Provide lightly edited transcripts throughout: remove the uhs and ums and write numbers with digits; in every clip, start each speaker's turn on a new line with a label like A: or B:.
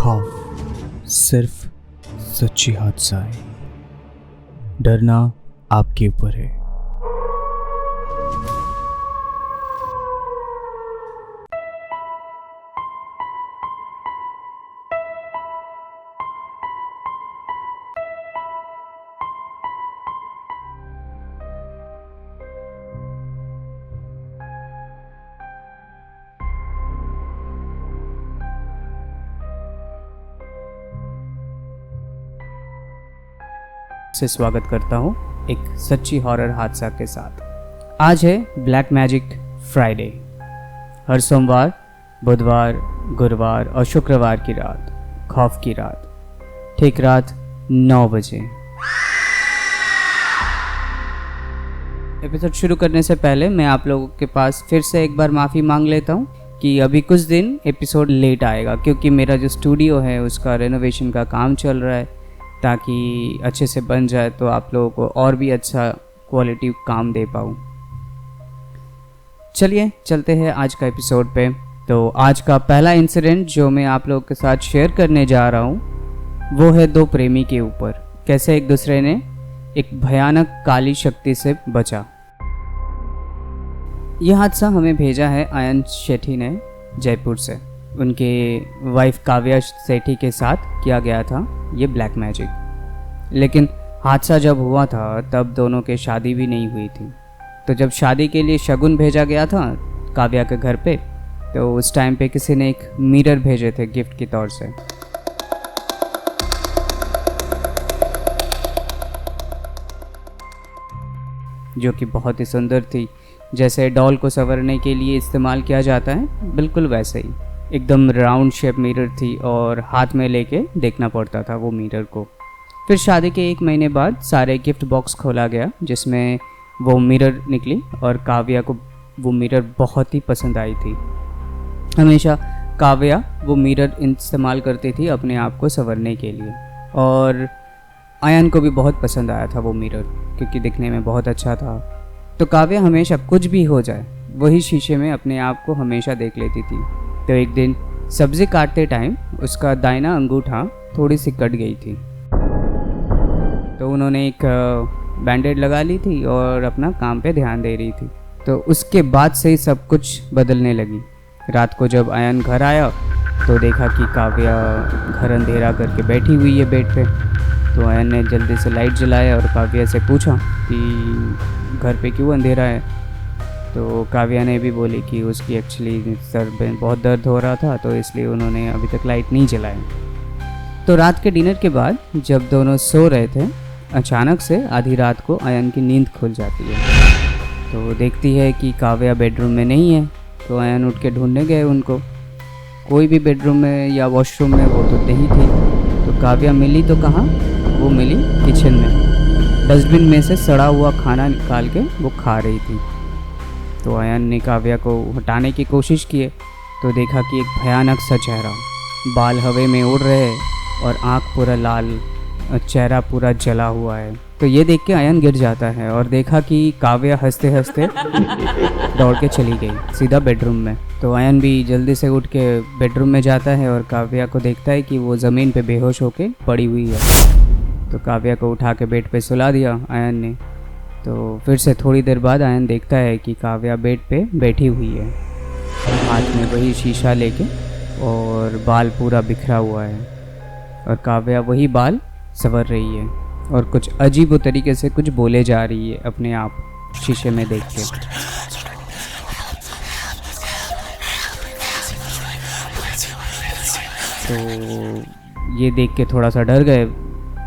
A: खौफ सिर्फ सच्ची हादसा है, डरना आपके ऊपर है। से स्वागत करता हूँ एक सच्ची हॉरर हादसा के साथ। आज है ब्लैक मैजिक फ्राइडे। हर सोमवार, बुधवार, गुरुवार और शुक्रवार की रात, खौफ की रात, ठीक रात 9 बजे। एपिसोड शुरू करने से पहले मैं आप लोगों के पास फिर से एक बार माफ़ी मांग लेता हूँ कि अभी कुछ दिन एपिसोड लेट आएगा, क्योंकि मेरा जो स्टूडियो है उसका रेनोवेशन का काम चल रहा है, ताकि अच्छे से बन जाए तो आप लोगों को और भी अच्छा क्वालिटी काम दे पाऊँ। चलिए चलते हैं आज का एपिसोड पे। तो आज का पहला इंसिडेंट जो मैं आप लोगों के साथ शेयर करने जा रहा हूँ वो है दो प्रेमी के ऊपर, कैसे एक दूसरे ने एक भयानक काली शक्ति से बचा। यह हादसा हमें भेजा है आयन शेट्टी ने जयपुर से। उनके वाइफ काव्या सेठी के साथ किया गया था ये ब्लैक मैजिक। लेकिन हादसा जब हुआ था तब दोनों के शादी भी नहीं हुई थी। तो जब शादी के लिए शगुन भेजा गया था काव्या के घर पे, तो उस टाइम पे किसी ने एक मिरर भेजे थे गिफ्ट के तौर से। जो कि बहुत ही सुंदर थी, जैसे डॉल को संवरने के लिए इस्तेमाल किया जाता है, बिल्कुल वैसे ही एकदम राउंड शेप मिरर थी और हाथ में लेके देखना पड़ता था वो मिरर को। फिर शादी के 1 महीने बाद सारे गिफ्ट बॉक्स खोला गया जिसमें वो मिरर निकली और काव्या को वो मिरर बहुत ही पसंद आई थी। हमेशा काव्या वो मिरर इस्तेमाल करती थी अपने आप को संवरने के लिए, और आयन को भी बहुत पसंद आया था वो मिरर क्योंकि दिखने में बहुत अच्छा था। तो काव्या हमेशा कुछ भी हो जाए वही शीशे में अपने आप को हमेशा देख लेती थी। तो एक दिन सब्ज़ी काटते टाइम उसका दाहिना अंगूठा थोड़ी सी कट गई थी, तो उन्होंने एक बैंडेड लगा ली थी और अपना काम पे ध्यान दे रही थी। तो उसके बाद से ही सब कुछ बदलने लगी। रात को जब आयन घर आया तो देखा कि काव्या घर अंधेरा करके बैठी हुई है बेड पे। तो आयन ने जल्दी से लाइट जलाया और काव्या से पूछा कि घर पे क्यों अंधेरा है। तो काव्या ने भी बोली कि उसकी एक्चुअली सर में बहुत दर्द हो रहा था, तो इसलिए उन्होंने अभी तक लाइट नहीं जलाई। तो रात के डिनर के बाद जब दोनों सो रहे थे, अचानक से आधी रात को आयन की नींद खुल जाती है। तो देखती है कि काव्या बेडरूम में नहीं है। तो आयन उठ के ढूंढने गए उनको, कोई भी बेडरूम में या वॉशरूम में वो तो नहीं थी। तो काव्या मिली तो कहाँ, वो मिली किचन में, डस्टबिन में से सड़ा हुआ खाना निकाल के वो खा रही थी। तो आयन ने काव्या को हटाने की कोशिश की तो देखा कि एक भयानक सा चेहरा, बाल हवा में उड़ रहे और आँख पूरा लाल और चेहरा पूरा जला हुआ है। तो ये देख के आयन गिर जाता है और देखा कि काव्या हंसते हंसते दौड़ के चली गई सीधा बेडरूम में। तो आयन भी जल्दी से उठ के बेडरूम में जाता है और काव्या को देखता है कि वो ज़मीन पे बेहोश होके पड़ी हुई है। तो काव्या को उठा के बेड पे सुला दिया आयन ने। तो फिर से थोड़ी देर बाद आयन देखता है कि काव्या बेड पे बैठी हुई है, हाथ में वही शीशा लेके, और बाल पूरा बिखरा हुआ है और काव्या वही बाल संवर रही है और कुछ अजीब तरीके से कुछ बोले जा रही है अपने आप शीशे में देख के। तो ये देख के थोड़ा सा डर गए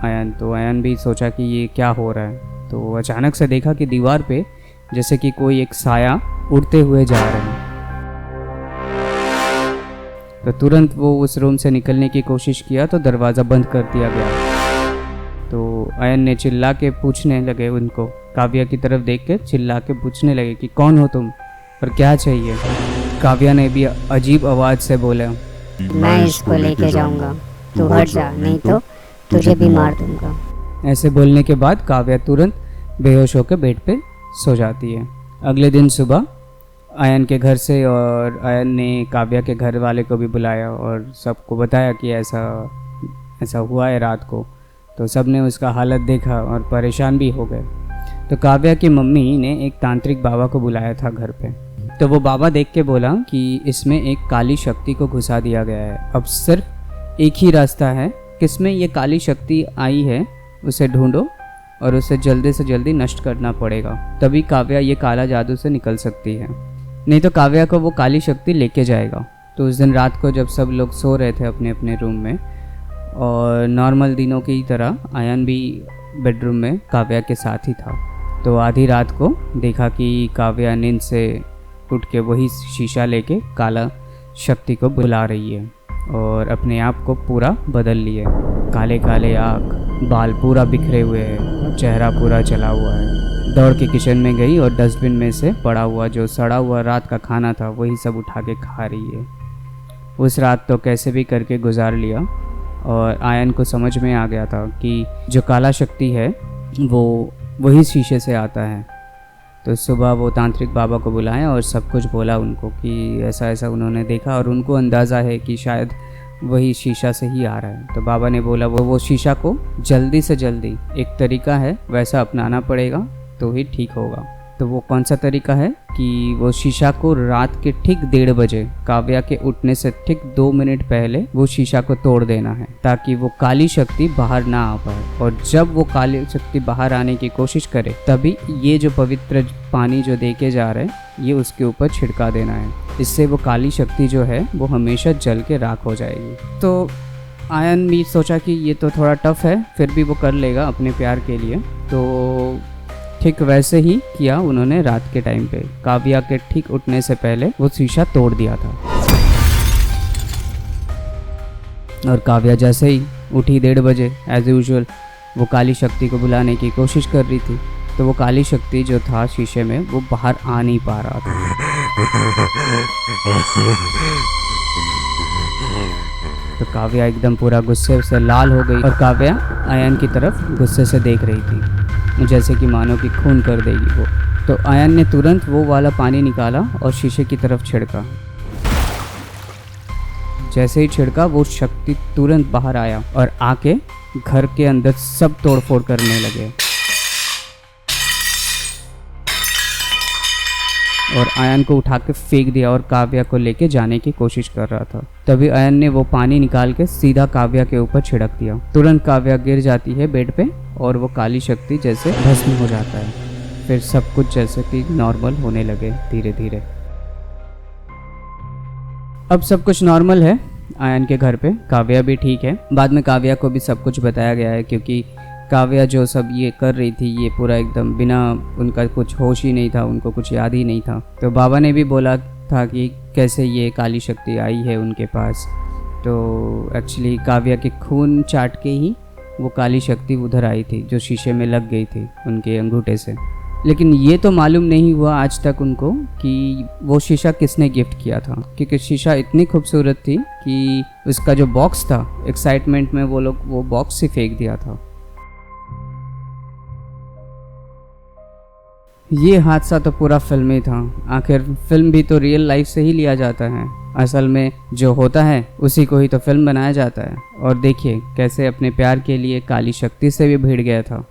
A: आयन। तो आयन भी सोचा कि ये क्या हो रहा है। तो अचानक से देखा कि दीवार पे जैसे कि कोई एक साया उड़ते हुए जा रहा है। तो तुरंत वो उस रूम से निकलने की कोशिश किया तो दरवाज़ा बंद कर दिया गया। तो आयन ने चिल्ला के पूछने लगे उनको, काव्या की तरफ देख के चिल्ला के पूछने लगे कि कौन हो तुम और क्या चाहिए। काव्या ने भी अजीब आवाज़ से बोला,
B: मैं इसको लेके जाऊंगा, तू हट जा नहीं तो तुझे भी मार दूंगा।
A: ऐसे बोलने के बाद काव्या तुरंत बेहोश होकर बेड पे सो जाती है। अगले दिन सुबह आयन के घर से, और आयन ने काव्या के घर वाले को भी बुलाया और सबको बताया कि ऐसा ऐसा हुआ है रात को। तो सब ने उसका हालत देखा और परेशान भी हो गए। तो काव्या की मम्मी ने एक तांत्रिक बाबा को बुलाया था घर पे। तो वो बाबा देख के बोला कि इसमें एक काली शक्ति को घुसा दिया गया है, अब सिर्फ एक ही रास्ता है, किसमें ये काली शक्ति आई है उसे ढूंढो और उसे जल्दी से जल्दी नष्ट करना पड़ेगा, तभी काव्या ये काला जादू से निकल सकती है, नहीं तो काव्या को वो काली शक्ति लेके जाएगा। तो उस दिन रात को जब सब लोग सो रहे थे अपने अपने रूम में, और नॉर्मल दिनों की तरह आयन भी बेडरूम में काव्या के साथ ही था। तो आधी रात को देखा कि काव्या नींद से उठ के वही शीशा लेके काला शक्ति को बुला रही है और अपने आप को पूरा बदल लिए। काले काले आँख, बाल पूरा बिखरे हुए हैं, चेहरा पूरा जला हुआ है। दौड़ के किचन में गई और डस्टबिन में से पड़ा हुआ जो सड़ा हुआ रात का खाना था वही सब उठा के खा रही है। उस रात तो कैसे भी करके गुजार लिया, और आयन को समझ में आ गया था कि जो काला शक्ति है वो वही शीशे से आता है। तो सुबह वो तांत्रिक बाबा को बुलाया और सब कुछ बोला उनको कि ऐसा ऐसा उन्होंने देखा, और उनको अंदाज़ा है कि शायद वही शीशा से ही आ रहा है। तो बाबा ने बोला वो शीशा को जल्दी से जल्दी, एक तरीका है वैसा अपनाना पड़ेगा तो ही ठीक होगा। तो वो कौन सा तरीका है कि वो शीशा को रात के ठीक 1:30 बजे काव्या के उठने से ठीक 2 मिनट पहले वो शीशा को तोड़ देना है, ताकि वो काली शक्ति बाहर ना आ पाए। और जब वो काली शक्ति बाहर आने की कोशिश करे तभी ये जो पवित्र पानी जो देके जा रहे हैं ये उसके ऊपर छिड़का देना है। इससे वो काली शक्ति जो है वो हमेशा जल के राख हो जाएगी। तो आयन भी सोचा कि ये तो थोड़ा टफ है, फिर भी वो कर लेगा अपने प्यार के लिए। तो ठीक वैसे ही किया उन्होंने। रात के टाइम पे काव्या के ठीक उठने से पहले वो शीशा तोड़ दिया था, और काव्या जैसे ही उठी 1:30 बजे एज यूजुअल वो काली शक्ति को बुलाने की कोशिश कर रही थी। तो वो काली शक्ति जो था शीशे में वो बाहर आ नहीं पा रहा था। तो काव्या एकदम पूरा गुस्से से लाल हो गई, और काव्या आयन की तरफ गुस्से से देख रही थी जैसे कि मानो कि खून कर देगी वो। तो आयन ने तुरंत वो वाला पानी निकाला और शीशे की तरफ छिड़का। जैसे ही छिड़का वो शक्ति तुरंत बाहर आया और आके घर के अंदर सब तोड़फोड़ करने लगे, और आयन को उठा के फेंक दिया और काव्या को लेके जाने की कोशिश कर रहा था। तभी आयन ने वो पानी निकाल के सीधा काव्या के ऊपर छिड़क दिया। तुरंत काव्या गिर जाती है बेड पे और वो काली शक्ति जैसे भस्म हो जाता है। फिर सब कुछ जैसे कि नॉर्मल होने लगे धीरे धीरे। अब सब कुछ नॉर्मल है आयन के घर पे, काव्या भी ठीक है। बाद में काव्या को भी सब कुछ बताया गया है, क्योंकि काव्या जो सब ये कर रही थी ये पूरा एकदम बिना, उनका कुछ होश ही नहीं था, उनको कुछ याद ही नहीं था। तो बाबा ने भी बोला था कि कैसे ये काली शक्ति आई है उनके पास। तो एक्चुअली काव्या के खून चाट के ही वो काली शक्ति उधर आई थी जो शीशे में लग गई थी उनके अंगूठे से। लेकिन ये तो मालूम नहीं हुआ आज तक उनको कि वो शीशा किसने गिफ्ट किया था, क्योंकि शीशा इतनी खूबसूरत थी कि उसका जो बॉक्स था, एक्साइटमेंट में वो लोग वो बॉक्स ही फेंक दिया था। ये हादसा तो पूरा फिल्मी था। आखिर फिल्म भी तो रियल लाइफ से ही लिया जाता है, असल में जो होता है उसी को ही तो फिल्म बनाया जाता है। और देखिए कैसे अपने प्यार के लिए काली शक्ति से भी भिड़ गया था।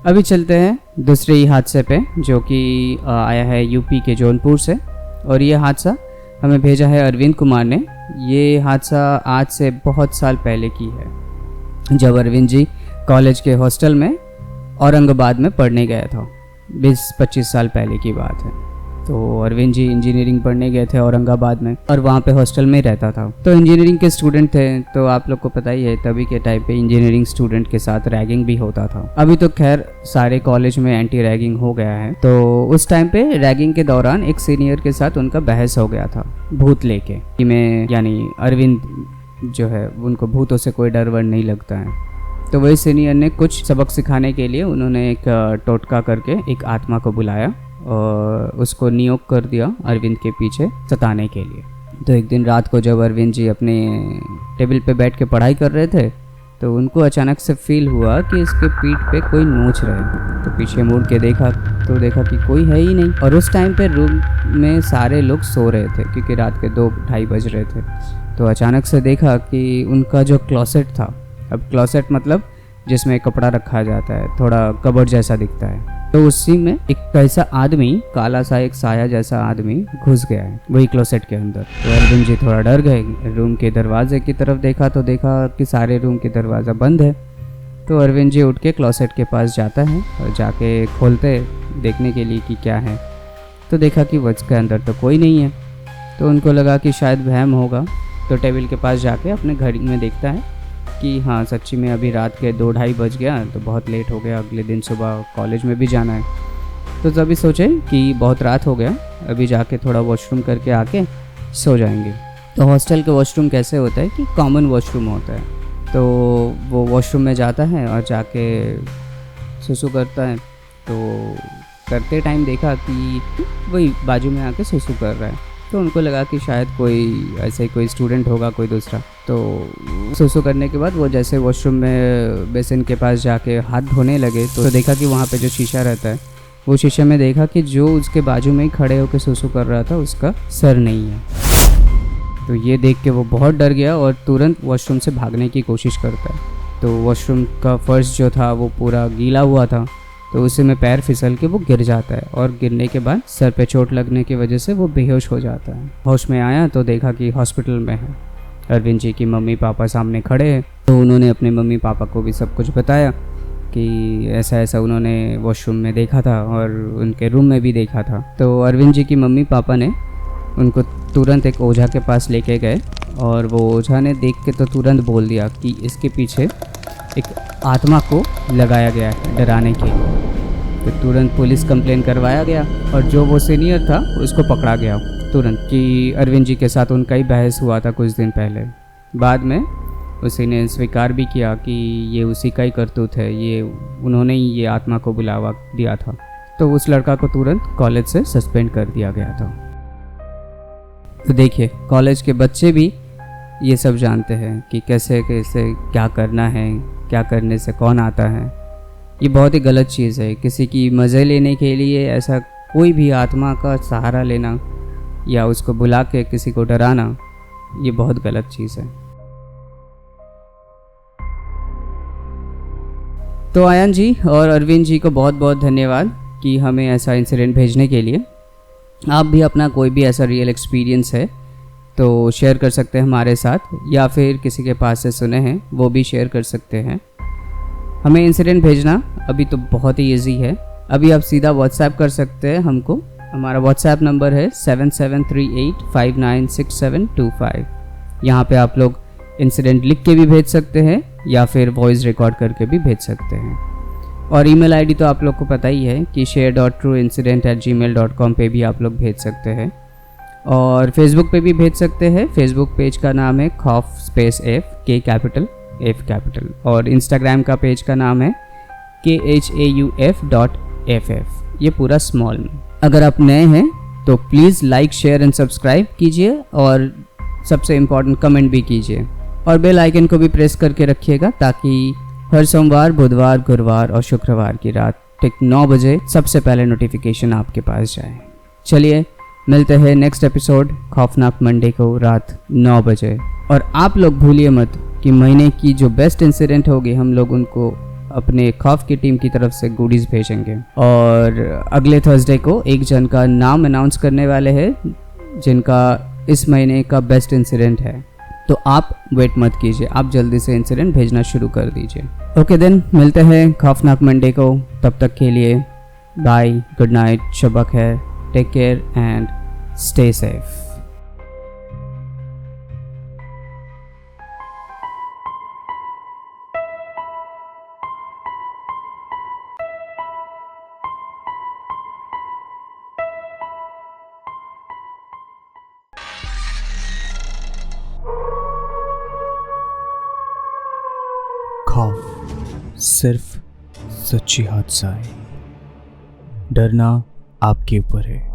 A: अभी चलते हैं दूसरे ही हादसे पे, जो कि आया है यूपी के जौनपुर से, और ये हादसा हमें भेजा है अरविंद कुमार ने। ये हादसा आज से बहुत साल पहले की है, जब अरविंद जी कॉलेज के हॉस्टल में औरंगाबाद में पढ़ने गया था। 20-25 साल पहले की बात है। तो अरविंद जी इंजीनियरिंग पढ़ने गए थे औरंगाबाद में, और वहाँ पे हॉस्टल में रहता था। तो इंजीनियरिंग के स्टूडेंट थे, तो आप लोग को पता ही है तभी के टाइम पे इंजीनियरिंग स्टूडेंट के साथ रैगिंग भी होता था। अभी तो खैर सारे कॉलेज में एंटी रैगिंग हो गया है। तो उस टाइम पे रैगिंग के दौरान एक सीनियर के साथ उनका बहस हो गया था भूत लेके, कि मैं यानी अरविंद जो है उनको भूतों से कोई डर वर नहीं लगता है। तो वही सीनियर ने कुछ सबक सिखाने के लिए उन्होंने एक टोटका करके एक आत्मा को बुलाया और उसको नियोग कर दिया अरविंद के पीछे सताने के लिए। तो एक दिन रात को जब अरविंद जी अपने टेबल पे बैठ के पढ़ाई कर रहे थे, तो उनको अचानक से फील हुआ कि इसके पीठ पे कोई नोच रहा है। तो पीछे मुड़ के देखा तो देखा कि कोई है ही नहीं। और उस टाइम पे रूम में सारे लोग सो रहे थे क्योंकि रात के 2-2:30 बज रहे थे। तो अचानक से देखा कि उनका जो क्लोसेट था, अब क्लोसेट मतलब जिसमें कपड़ा रखा जाता है, थोड़ा कबर्ड जैसा दिखता है, तो उसी में एक ऐसा आदमी, काला सा एक साया जैसा आदमी घुस गया है वही क्लोसेट के अंदर। तो अरविंद जी थोड़ा डर गए। रूम के दरवाजे की तरफ देखा तो देखा कि सारे रूम के दरवाज़ा बंद है। तो अरविंद जी उठ के क्लोसेट के पास जाता है और जाके खोलते देखने के लिए कि क्या है। तो देखा कि उसके अंदर तो कोई नहीं है। तो उनको लगा कि शायद वहम होगा। तो टेबल के पास जाके अपने घड़ी में देखता है कि हाँ सच्ची में अभी रात के 2-2:30 बज गया, तो बहुत लेट हो गया, अगले दिन सुबह कॉलेज में भी जाना है। तो तभी सोचे कि बहुत रात हो गया, अभी जाके थोड़ा वॉशरूम करके आके सो जाएंगे। तो हॉस्टल के वॉशरूम कैसे होता है कि कॉमन वॉशरूम होता है। तो वो वॉशरूम में जाता है और जाके सुसु करता है। तो करते टाइम देखा कि वही बाजू में आके सुसु कर रहा है। तो उनको लगा कि शायद कोई ऐसे कोई स्टूडेंट होगा, कोई दूसरा। तो सुसु करने के बाद वो जैसे वॉशरूम में बेसिन के पास जाके हाथ धोने लगे तो देखा कि वहाँ पे जो शीशा रहता है, वो शीशे में देखा कि जो उसके बाजू में ही खड़े होकर सुसु कर रहा था उसका सर नहीं है। तो ये देख के वो बहुत डर गया और तुरंत वॉशरूम से भागने की कोशिश करता है। तो वॉशरूम का फर्श जो था वो पूरा गीला हुआ था, तो उसी में पैर फिसल के वो गिर जाता है और गिरने के बाद सर पे चोट लगने की वजह से वो बेहोश हो जाता है। होश में आया तो देखा कि हॉस्पिटल में है। अरविंद जी की मम्मी पापा सामने खड़े हैं। तो उन्होंने अपने मम्मी पापा को भी सब कुछ बताया कि ऐसा ऐसा उन्होंने वॉशरूम में देखा था और उनके रूम में भी देखा था। तो अरविंद जी की मम्मी पापा ने उनको तुरंत एक ओझा के पास लेके गए और वो ओझा ने देख के तो तुरंत बोल दिया कि इसके पीछे एक आत्मा को लगाया गया है डराने के लिए। तो तुरंत पुलिस कंप्लेन करवाया गया और जो वो सीनियर था उसको पकड़ा गया तुरंत, कि अरविंद जी के साथ उनका ही बहस हुआ था कुछ दिन पहले। बाद में उसी ने स्वीकार भी किया कि ये उसी का ही करतूत है, ये उन्होंने ही ये आत्मा को बुलावा दिया था। तो उस लड़का को तुरंत कॉलेज से सस्पेंड कर दिया गया था। तो देखिए, कॉलेज के बच्चे भी ये सब जानते हैं कि कैसे कैसे क्या करना है, क्या करने से कौन आता है। ये बहुत ही गलत चीज़ है। किसी की मज़े लेने के लिए ऐसा कोई भी आत्मा का सहारा लेना या उसको बुला के किसी को डराना, ये बहुत गलत चीज़ है। तो आयन जी और अरविंद जी को बहुत बहुत धन्यवाद कि हमें ऐसा इंसिडेंट भेजने के लिए। आप भी अपना कोई भी ऐसा रियल एक्सपीरियंस है तो शेयर कर सकते हैं हमारे साथ, या फिर किसी के पास से सुने हैं वो भी शेयर कर सकते हैं। हमें इंसिडेंट भेजना अभी तो बहुत ही ईजी है। अभी आप सीधा व्हाट्सएप कर सकते हैं हमको। हमारा व्हाट्सएप नंबर है 7738596725। यहाँ पे आप लोग इंसिडेंट लिख के भी भेज सकते हैं या फिर वॉइस रिकॉर्ड करके भी भेज सकते हैं। और ईमेल आईडी तो आप लोग को पता ही है कि share.trueincident@gmail.com पे भी आप लोग भेज सकते हैं। और फेसबुक पे भी भेज सकते हैं। फेसबुक पेज का नाम है खौफ space F, K capital F capital. और इंस्टाग्राम का पेज का नाम है KHAUF.FF, ये पूरा स्मॉल में। अगर आप नए हैं तो please like share and subscribe कीजिए और सबसे इम्पोर्टेंट कमेंट भी कीजिए और बेल आइकन को भी प्रेस करके रखिएगा ताकि हर सोमवार, बुधवार, गुरुवार और शुक्रवार की रात ठीक 9 बजे सबसे पहले नोटिफिकेशन आपके पास जाए। चलिए मिलते हैं नेक्स्ट एपिसोड खौफनाक मंडे को रात 9 बजे। और आप लोग भूलिए मत कि महीने की जो बेस्ट इंसिडेंट होगी हम लोग उनको अपने खौफ की टीम की तरफ से गुडीज़ भेजेंगे। और अगले थर्सडे को एक जन का नाम अनाउंस करने वाले हैं जिनका इस महीने का बेस्ट इंसिडेंट है। तो आप वेट मत कीजिए, आप जल्दी से इंसिडेंट भेजना शुरू कर दीजिए। ओके देन, मिलते हैं खौफनाक मंडे को। तब तक के लिए बाय, गुड नाइट, शब खैर, take care and stay safe.
C: खौफ सिर्फ सच्ची हादसा है, डरना आपके ऊपर है।